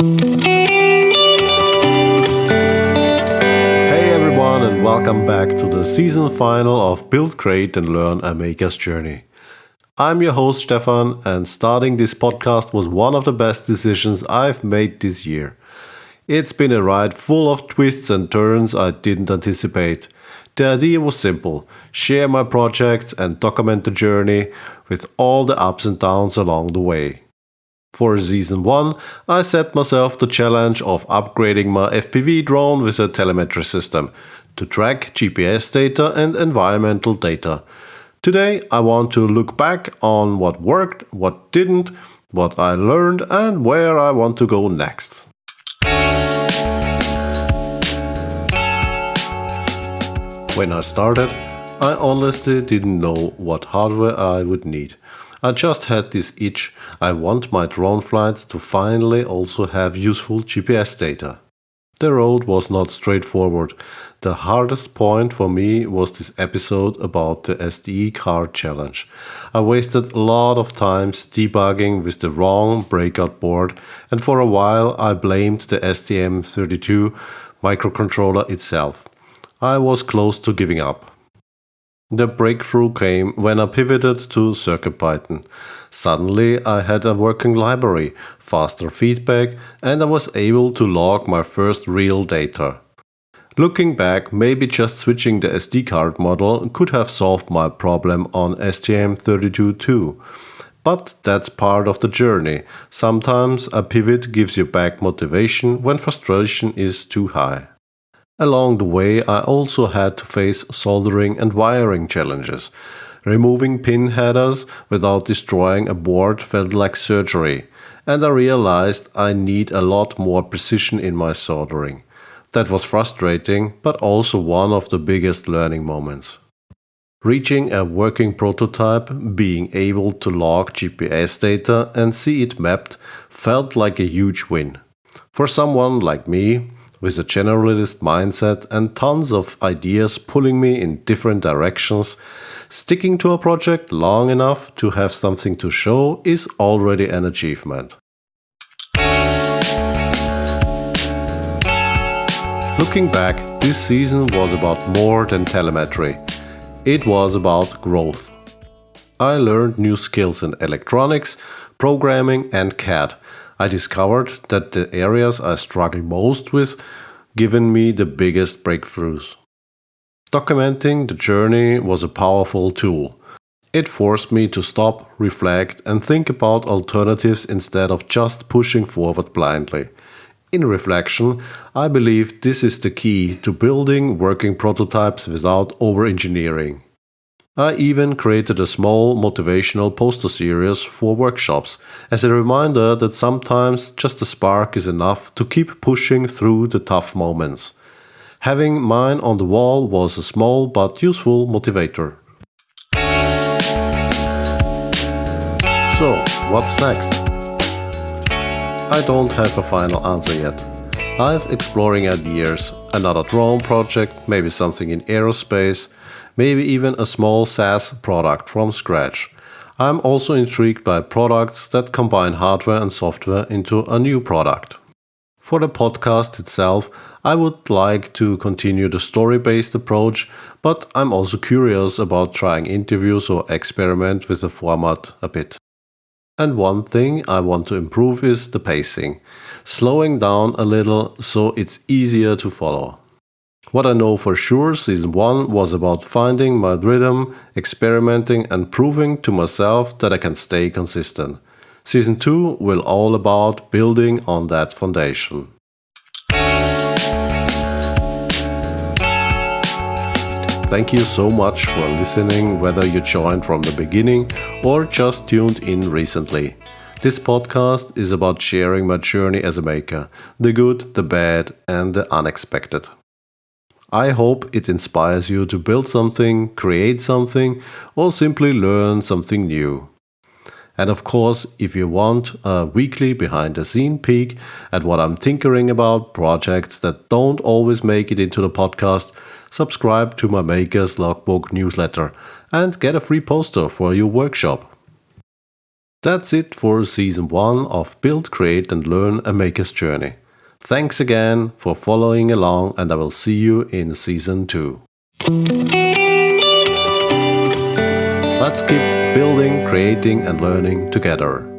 Hey everyone, and welcome back to the season final of Build, Create and Learn a Maker's Journey. I'm your host Stefan, and starting this podcast was one of the best decisions I've made this year. It's been a ride full of twists and turns I didn't anticipate. The idea was simple: share my projects and document the journey with all the ups and downs along the way. For season 1, I set myself the challenge of upgrading my FPV drone with a telemetry system to track GPS data and environmental data. Today, I want to look back on what worked, what didn't, what I learned, and where I want to go next. When I started, I honestly didn't know what hardware I would need. I just had this itch. I want my drone flights to finally also have useful GPS data. The road was not straightforward. The hardest point for me was this episode about the SD card challenge. I wasted a lot of time debugging with the wrong breakout board, and for a while I blamed the STM32 microcontroller itself. I was close to giving up. The breakthrough came when I pivoted to CircuitPython. Suddenly I had a working library, faster feedback, and I was able to log my first real data. Looking back, maybe just switching the SD card model could have solved my problem on STM32 too. But that's part of the journey. Sometimes a pivot gives you back motivation when frustration is too high. Along the way, I also had to face soldering and wiring challenges. Removing pin headers without destroying a board felt like surgery, and I realized I need a lot more precision in my soldering. That was frustrating, but also one of the biggest learning moments. Reaching a working prototype, being able to log GPS data and see it mapped, felt like a huge win. For someone like me, with a generalist mindset and tons of ideas pulling me in different directions, sticking to a project long enough to have something to show is already an achievement. Looking back, this season was about more than telemetry. It was about growth. I learned new skills in electronics, programming and CAD. I discovered that the areas I struggle most with given me the biggest breakthroughs. Documenting the journey was a powerful tool. It forced me to stop, reflect, and think about alternatives instead of just pushing forward blindly. In reflection, I believe this is the key to building working prototypes without over-engineering. I even created a small motivational poster series for workshops as a reminder that sometimes just a spark is enough to keep pushing through the tough moments. Having mine on the wall was a small but useful motivator. So, what's next? I don't have a final answer yet. I'm exploring ideas, another drone project, maybe something in aerospace, maybe even a small SaaS product from scratch. I'm also intrigued by products that combine hardware and software into a new product. For the podcast itself, I would like to continue the story-based approach, but I'm also curious about trying interviews or experiment with the format a bit. And one thing I want to improve is the pacing, slowing down a little so it's easier to follow. What I know for sure, season 1 was about finding my rhythm, experimenting and proving to myself that I can stay consistent. Season 2 will all about building on that foundation. Thank you so much for listening, whether you joined from the beginning or just tuned in recently. This podcast is about sharing my journey as a maker, the good, the bad and the unexpected. I hope it inspires you to build something, create something, or simply learn something new. And of course, if you want a weekly behind-the-scene peek at what I'm tinkering about, projects that don't always make it into the podcast, subscribe to my Maker's Logbook newsletter and get a free poster for your workshop. That's it for Season 1 of Build, Create and Learn a Maker's Journey. Thanks again for following along, and I will see you in Season 2. Let's keep building, creating and learning together.